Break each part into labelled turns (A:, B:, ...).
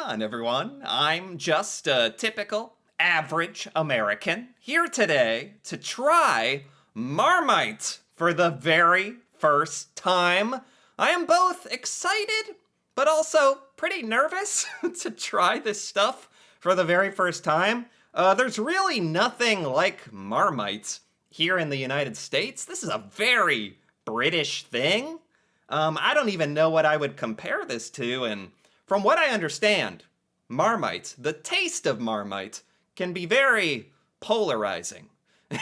A: on, everyone? I'm just a typical, average American here today to try Marmite for the very first time. I am both excited, but also pretty nervous to try this stuff for the very first time. There's really nothing like Marmite here in the United States. This is a very British thing. I don't even know what I would compare this to, and from what I understand, Marmite, the taste of Marmite, can be very polarizing.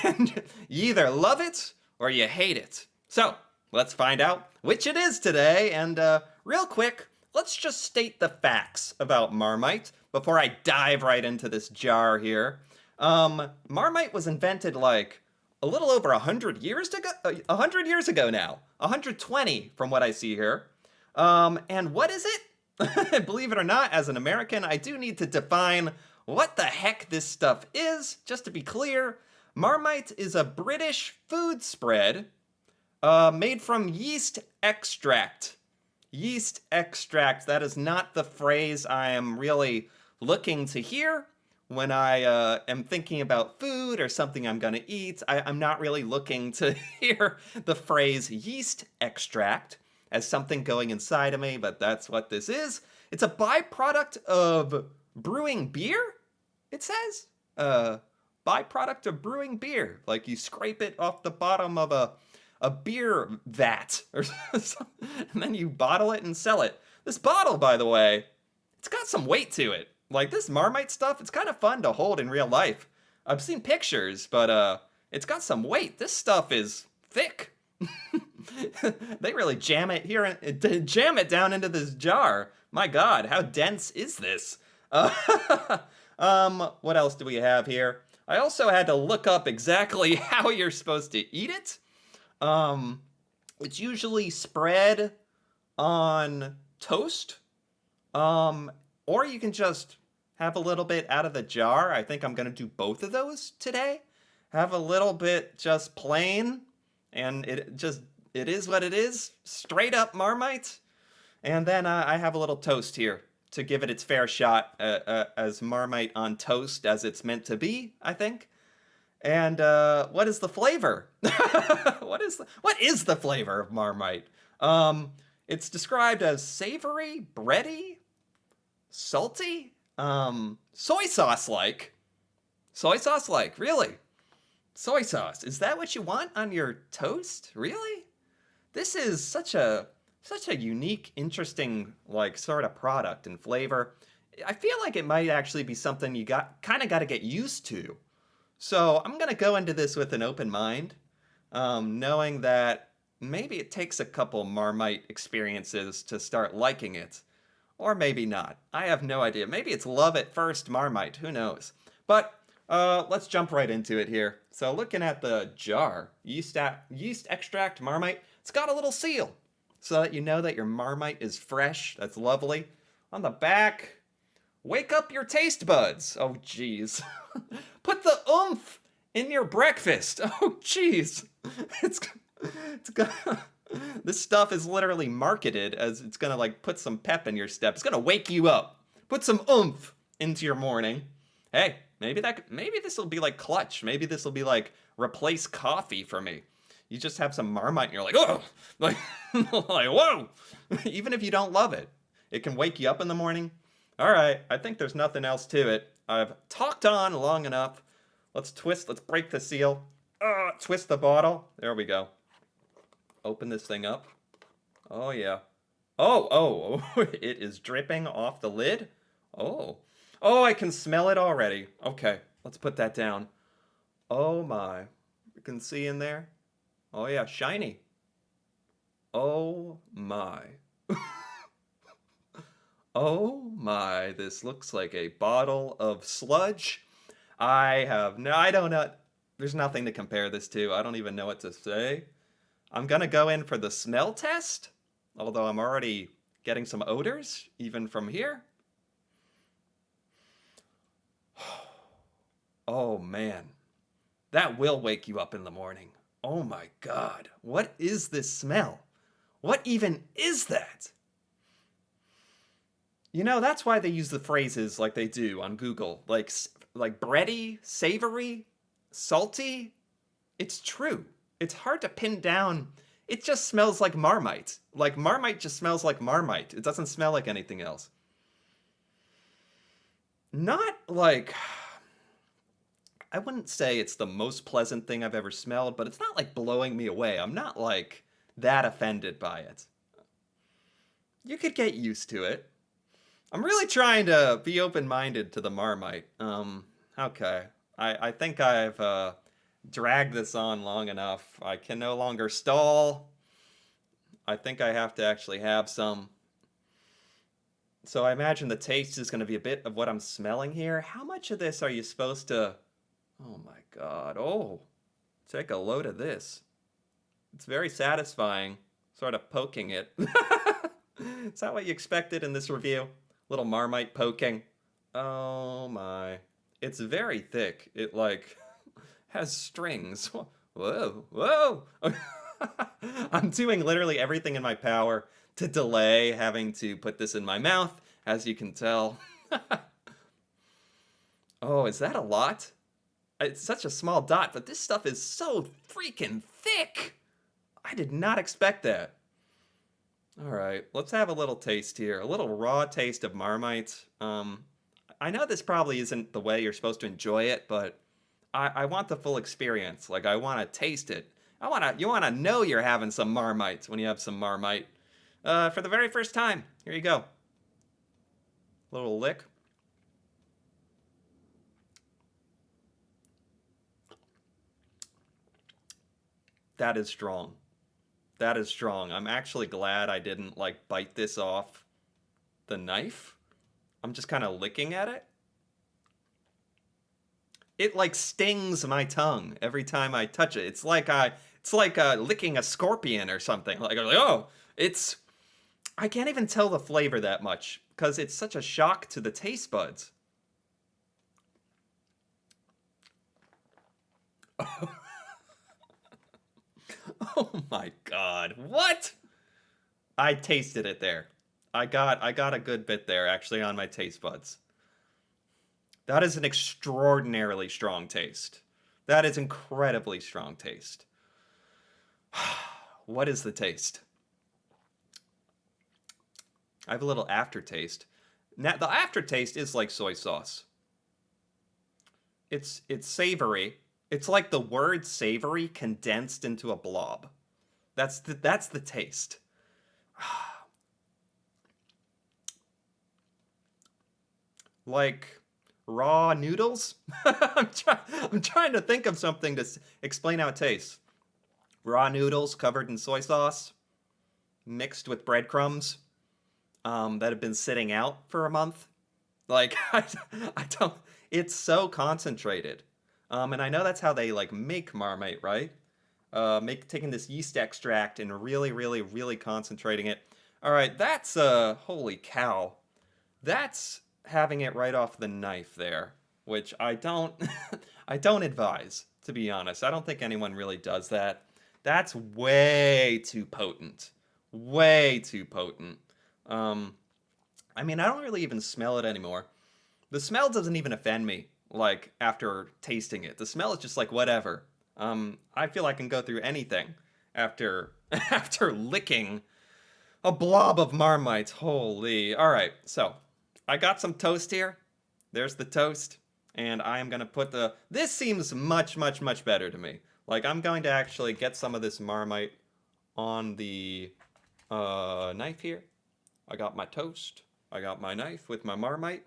A: And you either love it or you hate it. So, let's find out which it is today, and real quick, let's just state the facts about Marmite before I dive right into this jar here. Marmite was invented like a little over 100 years ago, 100 years ago now, 120 from what I see here. And what is it? Believe it or not, as an American, I do need to define what the heck this stuff is. Just to be clear, Marmite is a British food spread made from yeast extract. Yeast extract, that is not the phrase I am really looking to hear when I am thinking about food or something I'm gonna eat. I'm not really looking to hear the phrase yeast extract as something going inside of me, but that's what this is. It's a byproduct of brewing beer, it says. Byproduct of brewing beer. Like you scrape it off the bottom of a beer vat or something, and then you bottle it and sell it. This bottle, by the way, it's got some weight to it. Like this Marmite stuff, it's kind of fun to hold in real life. I've seen pictures, but it's got some weight. This stuff is thick. They really jam it here, jam it down into this jar. My God, how dense is this? What else do we have here? I also had to look up exactly how you're supposed to eat it. It's usually spread on toast, or you can just have a little bit out of the jar. I think I'm gonna do both of those today. Have a little bit just plain, and it is what it is, straight up Marmite. And then I have a little toast here to give it its fair shot as Marmite on toast as it's meant to be, I think. And what is the flavor? What is the flavor of Marmite? It's described as savory, bready, salty, soy sauce like. Soy sauce like, really? Soy sauce. Is that what you want on your toast? Really? This is such a unique, interesting, like, sort of product and flavor. I feel like it might actually be something you kind of got to get used to. So I'm gonna go into this with an open mind, knowing that maybe it takes a couple Marmite experiences to start liking it, or maybe not. I have no idea. Maybe it's love at first Marmite. Who knows? But let's jump right into it here. So looking at the jar, yeast extract Marmite, it's got a little seal so that you know that your Marmite is fresh. That's lovely. On the back, wake up your taste buds. Oh, geez. Put the oomph in your breakfast. Oh, geez. It's got, this stuff is literally marketed as it's gonna like put some pep in your step. It's gonna wake you up. Put some oomph into your morning. Hey, maybe this will be like clutch. Maybe this will be like replace coffee for me. You just have some Marmite and you're like, oh, like, like whoa. Even if you don't love it, it can wake you up in the morning. All right, I think there's nothing else to it. I've talked on long enough. Let's break the seal. Twist the bottle. There we go. Open this thing up. Oh, yeah. Oh, it is dripping off the lid. Oh, I can smell it already. Okay, let's put that down. Oh my, you can see in there. Oh yeah, shiny. Oh my. Oh my, this looks like a bottle of sludge. I don't know. There's nothing to compare this to. I don't even know what to say. I'm gonna go in for the smell test, although I'm already getting some odors, even from here. Oh man, that will wake you up in the morning. Oh my God, what is this smell? What even is that? You know, that's why they use the phrases like they do on Google. Like bready, savory, salty. It's true. It's hard to pin down. It just smells like Marmite. Like Marmite just smells like Marmite. It doesn't smell like anything else. Not like I wouldn't say it's the most pleasant thing I've ever smelled, but it's not like blowing me away. I'm not like that offended by it. You could get used to it. I'm really trying to be open-minded to the Marmite. Okay. I think I've dragged this on long enough. I can no longer stall. I think I have to actually have some. So I imagine the taste is going to be a bit of what I'm smelling here. How much of this are you supposed to... Oh my god. Oh, take a load of this. It's very satisfying, sort of poking it. Is that what you expected in this review? Little Marmite poking. Oh my. It's very thick. It like has strings. Whoa, whoa. I'm doing literally everything in my power to delay having to put this in my mouth, as you can tell. Oh, is that a lot? It's such a small dot, but this stuff is so freaking thick. I did not expect that. All right, let's have a little taste here. A little raw taste of Marmite. I know this probably isn't the way you're supposed to enjoy it, but I want the full experience. Like, I want to taste it. You want to know you're having some Marmite when you have some Marmite. For the very first time. Here you go. Little lick. That is strong. That is strong. I'm actually glad I didn't, like, bite this off the knife. I'm just kind of licking at it. It, like, stings my tongue every time I touch it. It's like licking a scorpion or something. Like, oh, it's... I can't even tell the flavor that much because it's such a shock to the taste buds. Oh my god. What? I tasted it there. I got a good bit there actually on my taste buds. That is an extraordinarily strong taste. That is incredibly strong taste. What is the taste? I have a little aftertaste. Now, the aftertaste is like soy sauce. It's savory. It's like the word savory condensed into a blob. That's the taste. Like raw noodles? I'm trying to think of something to explain how it tastes. Raw noodles covered in soy sauce, mixed with breadcrumbs that have been sitting out for a month. Like, I don't, it's so concentrated. And I know that's how they, like, make Marmite, right? Taking this yeast extract and really, really, really concentrating it. All right, that's, holy cow. That's having it right off the knife there, which I don't, I don't advise, to be honest. I don't think anyone really does that. That's way too potent. Way too potent. I mean, I don't really even smell it anymore. The smell doesn't even offend me, like, after tasting it. The smell is just like, whatever. I feel I can go through anything after, after licking a blob of Marmite. Holy. All right, so I got some toast here. There's the toast. And I am going to put the... This seems much, much, much better to me. Like, I'm going to actually get some of this Marmite on the knife here. I got my toast. I got my knife with my Marmite.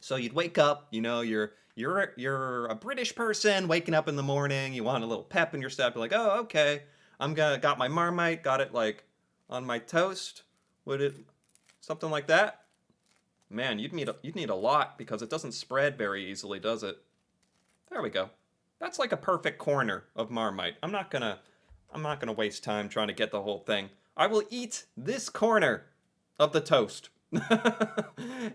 A: So you'd wake up, you know, you're a British person waking up in the morning. You want a little pep in your step. You're like, oh, okay. Got my Marmite. Got it like on my toast. Would it something like that? Man, you'd need a lot because it doesn't spread very easily, does it? There we go. That's like a perfect corner of Marmite. I'm not gonna waste time trying to get the whole thing. I will eat this corner of the toast.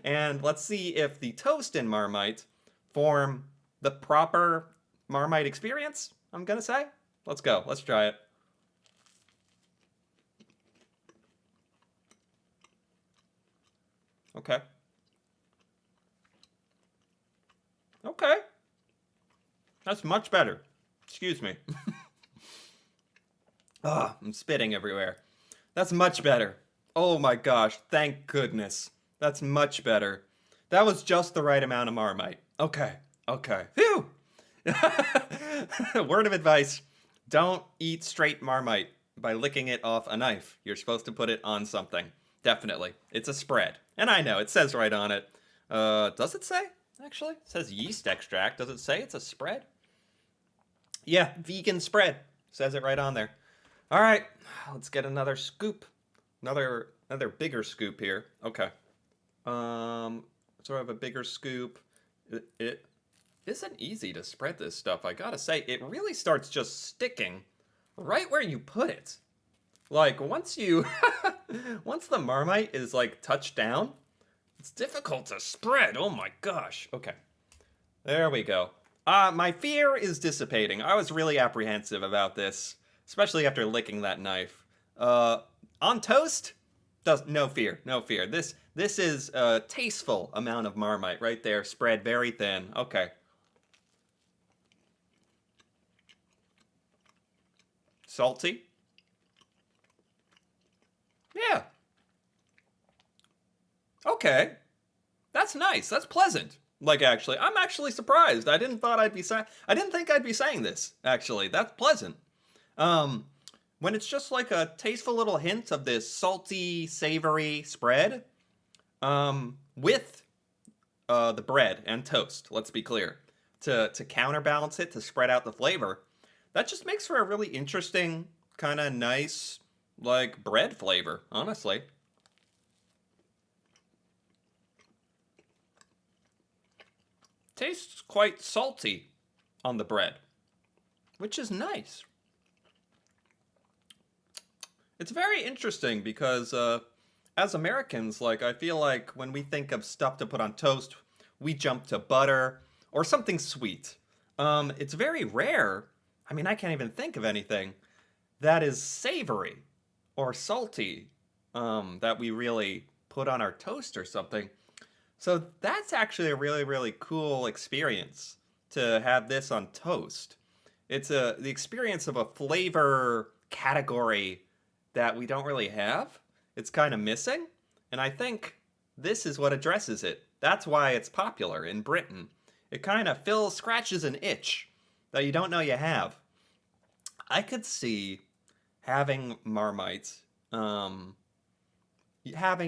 A: And let's see if the toast and Marmite form the proper Marmite experience, I'm gonna say. Let's go. Let's try it. Okay. Okay. That's much better. Excuse me. Ah, I'm spitting everywhere. That's much better. Oh my gosh, thank goodness. That's much better. That was just the right amount of Marmite. Okay, okay. Phew! Word of advice, don't eat straight Marmite by licking it off a knife. You're supposed to put it on something. Definitely. It's a spread. And I know, it says right on it. Does it say? Actually, it says yeast extract. Does it say it's a spread? Yeah, vegan spread. Says it right on there. All right, let's get another scoop. Another bigger scoop here. Okay. Sort of a bigger scoop. It isn't easy to spread this stuff. I gotta say, it really starts just sticking right where you put it. Like once you, once the Marmite is like touched down, it's difficult to spread. Oh my gosh. Okay. There we go. My fear is dissipating. I was really apprehensive about this, especially after licking that knife. On toast, no fear, no fear. This is a tasteful amount of Marmite right there, spread very thin. Okay. Salty? Yeah. Okay. That's nice. That's pleasant. Like actually, I'm actually surprised. I didn't think I'd be saying this. Actually, that's pleasant. Um, when it's just like a tasteful little hint of this salty, savory spread, with the bread and toast. Let's be clear, to counterbalance it, to spread out the flavor. That just makes for a really interesting, kind of nice, like bread flavor. Honestly, tastes quite salty on the bread, which is nice. It's very interesting because as Americans, like I feel like when we think of stuff to put on toast, we jump to butter or something sweet. It's very rare. I mean, I can't even think of anything that is savory or salty that we really put on our toast or something. So that's actually a really, really cool experience to have this on toast. It's the experience of a flavor category that we don't really have. It's kind of missing, and I think this is what addresses it. That's why it's popular in Britain. It kind of fills scratches an itch that you don't know you have. I could see having Marmite, having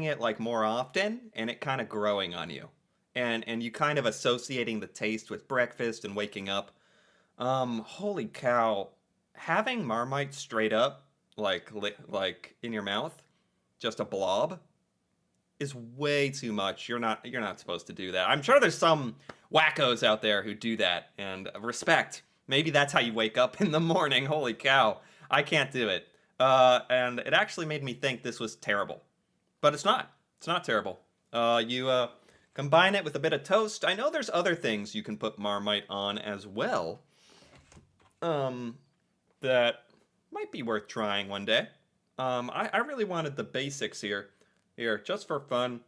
A: it like more often, and it kind of growing on you, and you kind of associating the taste with breakfast and waking up. Holy cow, having Marmite straight up, like in your mouth, just a blob, is way too much. You're not supposed to do that. I'm sure there's some wackos out there who do that, and respect. Maybe that's how you wake up in the morning. Holy cow, I can't do it. And it actually made me think this was terrible, but it's not. It's not terrible. You combine it with a bit of toast. I know there's other things you can put Marmite on as well. That might be worth trying one day. I really wanted the basics here. Here, just for fun,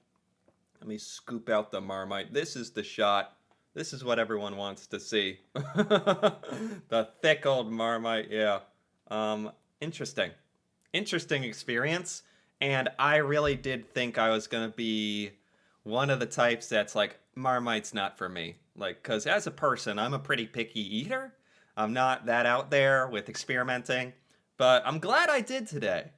A: let me scoop out the Marmite. This is the shot. This is what everyone wants to see. The thick old Marmite, yeah. Interesting. Interesting experience. And I really did think I was going to be one of the types that's like, Marmite's not for me. Like, because as a person, I'm a pretty picky eater. I'm not that out there with experimenting. But I'm glad I did today.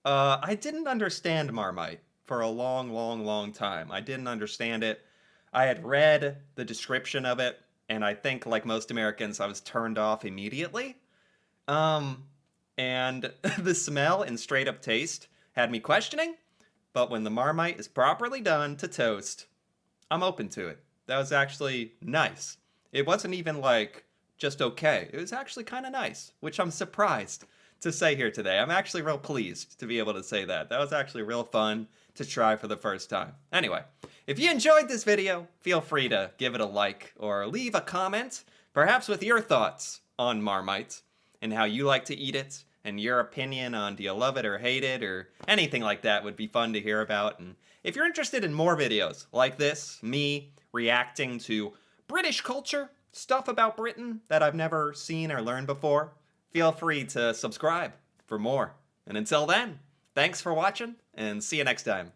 A: I didn't understand Marmite for a long, long, long time. I didn't understand it. I had read the description of it, and I think, like most Americans, I was turned off immediately. Um, and the smell and straight up taste had me questioning, but when the Marmite is properly done to toast, I'm open to it. That was actually nice. It wasn't even like just okay. It was actually kind of nice, which I'm surprised to say here today. I'm actually real pleased to be able to say that. That was actually real fun to try for the first time. Anyway, if you enjoyed this video, feel free to give it a like or leave a comment, perhaps with your thoughts on Marmite and how you like to eat it, and your opinion on do you love it or hate it or anything like that would be fun to hear about. And If you're interested in more videos like this, me reacting to British culture, stuff about Britain that I've never seen or learned before, feel free to subscribe for more. And until then, thanks for watching and see you next time.